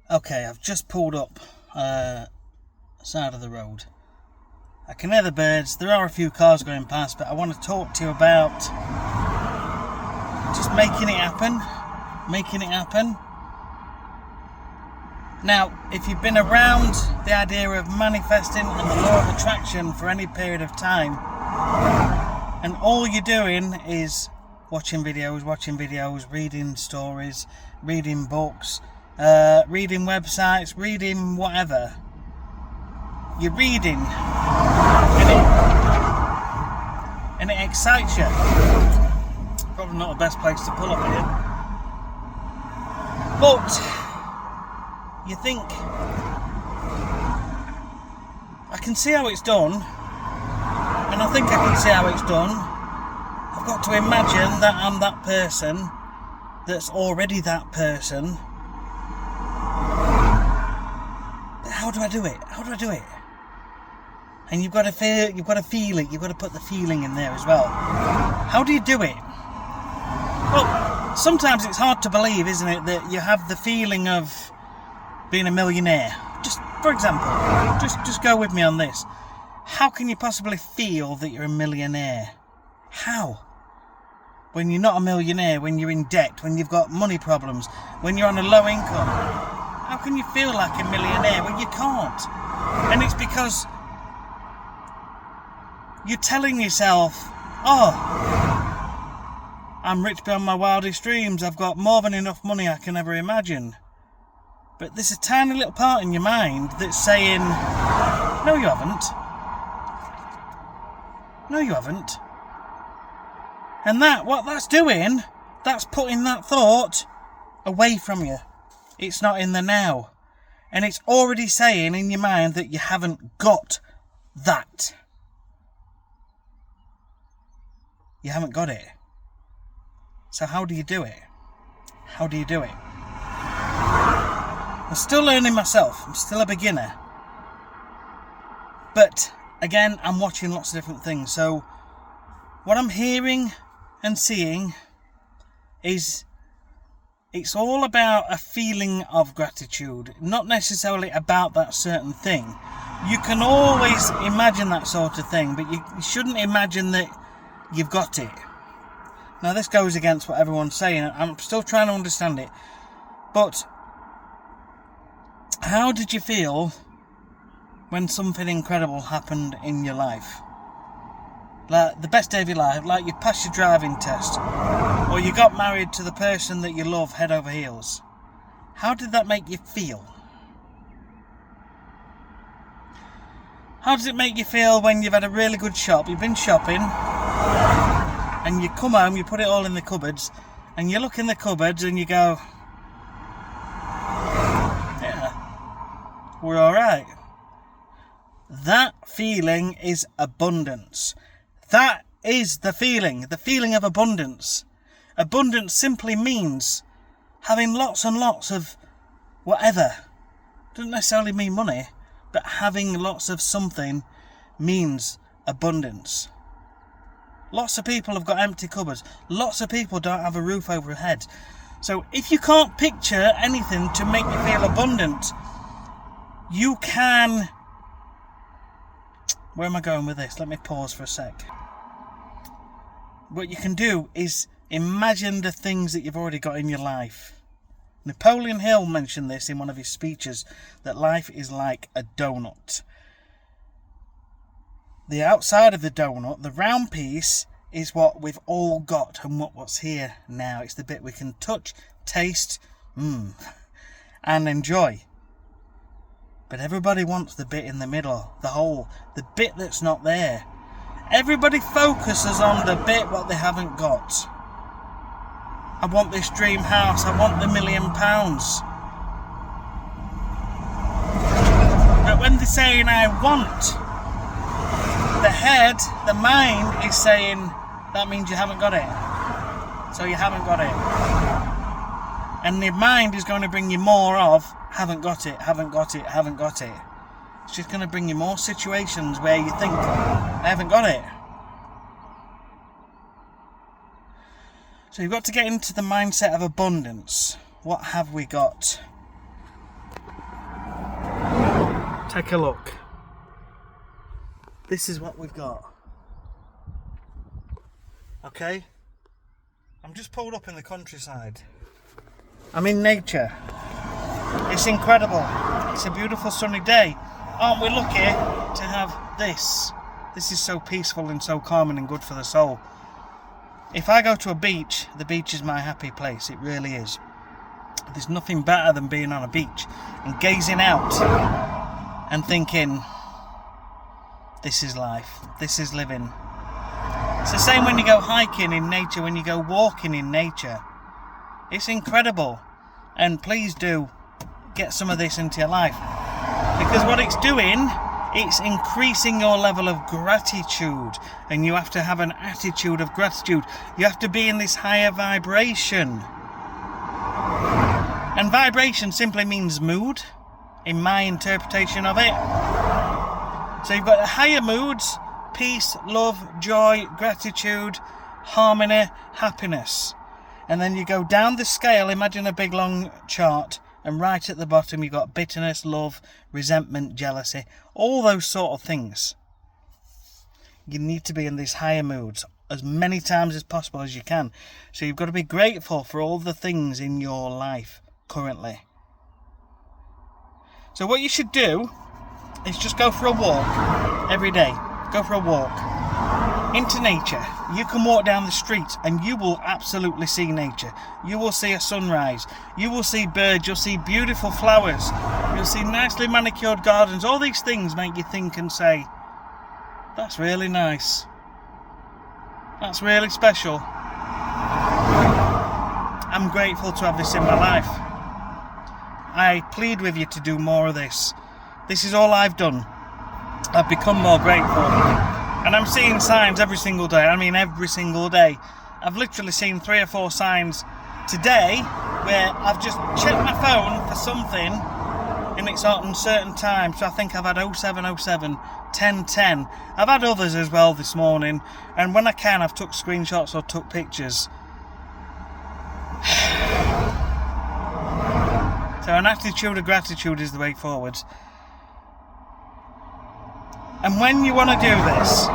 Okay, I've just pulled up side of the road. I can hear the birds. There are a few cars going past, but I want to talk to you about just making it happen. Making it happen. Now, if you've been around the idea of manifesting and the law of attraction for any period of time, and all you're doing is watching videos, reading stories, reading books, reading websites, reading whatever. You're reading and it excites you. Probably not the best place to pull up here. But you think, I can see how it's done, and I think I can see how it's done. I've got to imagine that I'm that person that's already that person. But how do I do it? How do I do it? And you've got to feel it, you've got to put the feeling in there as well. How do you do it? Well, sometimes it's hard to believe, isn't it, that you have the feeling of being a millionaire. Just, for example, just go with me on this. How can you possibly feel that you're a millionaire? How? When you're not a millionaire, when you're in debt, when you've got money problems, when you're on a low income. How can you feel like a millionaire? Well, you can't. And it's because you're telling yourself, oh, I'm rich beyond my wildest dreams. I've got more than enough money I can ever imagine. But there's a tiny little part in your mind that's saying, no, you haven't. No, you haven't. And what that's doing, that's putting that thought away from you. It's not in the now. And it's already saying in your mind that you haven't got that. You haven't got it. So how do you do it? How do you do it? I'm still learning myself. I'm still a beginner. But again, I'm watching lots of different things. So what I'm hearing and seeing is it's all about a feeling of gratitude, not necessarily about that certain thing. You can always imagine that sort of thing, but you shouldn't imagine that you've got it. Now this goes against what everyone's saying. I'm still trying to understand it. But how did you feel when something incredible happened in your life? Like the best day of your life, like you passed your driving test, or you got married to the person that you love head over heels. How did that make you feel? How does it make you feel when you've had a really good shop, you've been shopping, and you come home, you put it all in the cupboards, and you look in the cupboards and you go, yeah, we're alright. That feeling is abundance. That is the feeling of abundance. Abundance simply means having lots and lots of whatever. Doesn't necessarily mean money, but having lots of something means abundance. Lots of people have got empty cupboards. Lots of people don't have a roof over their head. So if you can't picture anything to make you feel abundant, you can... Where am I going with this? Let me pause for a sec. What you can do is imagine the things that you've already got in your life. Napoleon Hill mentioned this in one of his speeches, that life is like a donut. The outside of the donut, the round piece, is what we've all got and what's here now. It's the bit we can touch, taste, and enjoy. But everybody wants the bit in the middle, the hole, the bit that's not there. Everybody focuses on the bit what they haven't got. I want this dream house, I want the £1 million. But when they're saying I want, the head, the mind is saying that means you haven't got it. So you haven't got it. And the mind is going to bring you more of haven't got it, haven't got it, haven't got it. It's just going to bring you more situations where you think I haven't got it. So you've got to get into the mindset of abundance. What have we got? Take a look. This is what we've got. Okay? I'm just pulled up in the countryside. I'm in nature. It's incredible. It's a beautiful sunny day. Aren't we lucky to have this? This is so peaceful and so calming and good for the soul. If I go to a beach, the beach is my happy place. It really is. There's nothing better than being on a beach and gazing out and thinking, this is life, this is living. It's the same when you go hiking in nature, when you go walking in nature. It's incredible. And please do get some of this into your life. Because what it's doing, it's increasing your level of gratitude. And you have to have an attitude of gratitude. You have to be in this higher vibration. And vibration simply means mood, in my interpretation of it. So you've got the higher moods: peace, love, joy, gratitude, harmony, happiness. And then you go down the scale, imagine a big long chart, and right at the bottom you've got bitterness, love, resentment, jealousy, all those sort of things. You need to be in these higher moods as many times as possible as you can. So you've got to be grateful for all the things in your life currently. So what you should do is just go for a walk every day. Go for a walk into nature. You can walk down the street and you will absolutely see nature. You will see a sunrise. You will see birds. You'll see beautiful flowers. You'll see nicely manicured gardens. All these things make you think and say, that's really nice. That's really special. I'm grateful to have this in my life. I plead with you to do more of this. This is all I've done. I've become more grateful. And I'm seeing signs every single day. I mean every single day. I've literally seen 3 or 4 signs today where I've just checked my phone for something and it's on certain time. So I think I've had 0707, 1010. I've had others as well this morning. And when I can, I've took screenshots or took pictures. So an attitude of gratitude is the way forward. And when you want to do this,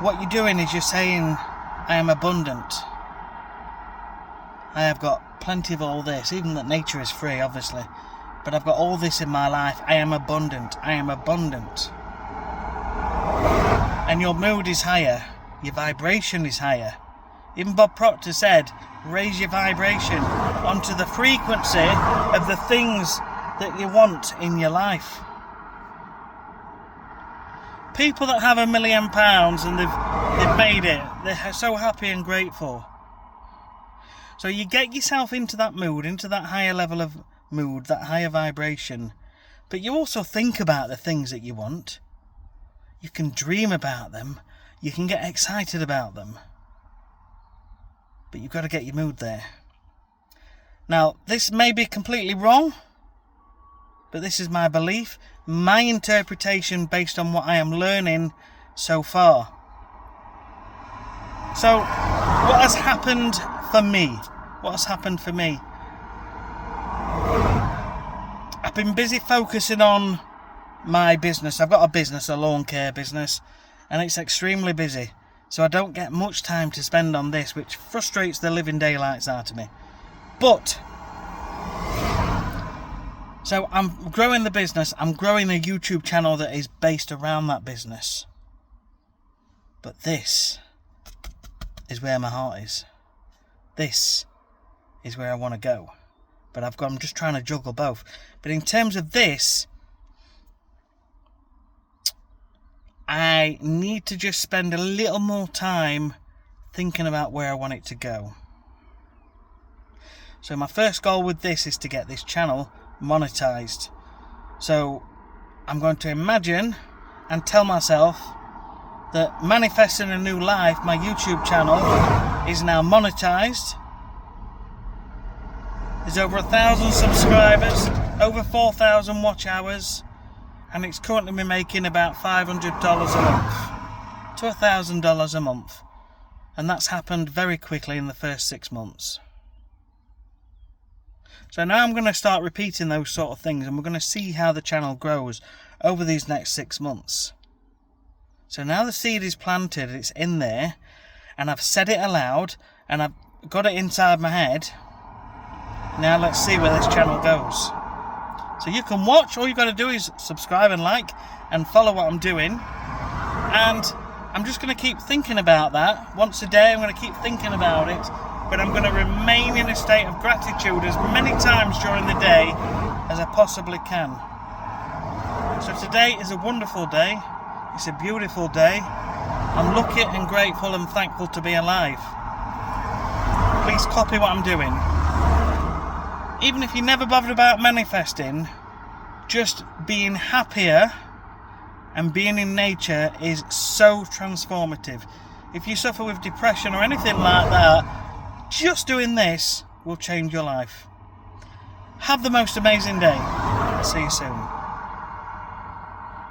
what you're doing is you're saying, I am abundant. I have got plenty of all this, even that nature is free, obviously. But I've got all this in my life. I am abundant. I am abundant. And your mood is higher. Your vibration is higher. Even Bob Proctor said, raise your vibration onto the frequency of the things that you want in your life. People that have £1 million and they've made it, they're so happy and grateful. So you get yourself into that mood, into that higher level of mood, that higher vibration. But you also think about the things that you want. You can dream about them. You can get excited about them. But you've got to get your mood there. Now, this may be completely wrong, but this is my belief, my interpretation based on what I am learning so far. So, what has happened for me? What has happened for me? I've been busy focusing on my business. I've got a business, a lawn care business, and it's extremely busy. So I don't get much time to spend on this, which frustrates the living daylights out of me. But, so I'm growing the business. I'm growing a YouTube channel that is based around that business. But this is where my heart is. This is where I want to go. But I'm just trying to juggle both. But in terms of this, I need to just spend a little more time thinking about where I want it to go. So my first goal with this is to get this channel monetized. So I'm going to imagine and tell myself that Manifesting a New Life, my YouTube channel, is now monetized. There's over 1,000 subscribers, over 4,000 watch hours, and it's currently been making about $500 a month to $1,000 a month. And that's happened very quickly in the first 6 months. So now I'm going to start repeating those sort of things, and we're going to see how the channel grows over these next 6 months. So now the seed is planted, it's in there, and I've said it aloud, and I've got it inside my head. Now let's see where this channel goes. So you can watch, all you've got to do is subscribe and like and follow what I'm doing. And I'm just going to keep thinking about that. Once a day I'm going to keep thinking about it. But I'm going to remain in a state of gratitude as many times during the day as I possibly can. So today is a wonderful day. It's a beautiful day. I'm lucky and grateful and thankful to be alive. Please copy what I'm doing. Even if you never bothered about manifesting, just being happier and being in nature is so transformative. If you suffer with depression or anything like that, just doing this will change your life. Have the most amazing day. See you soon.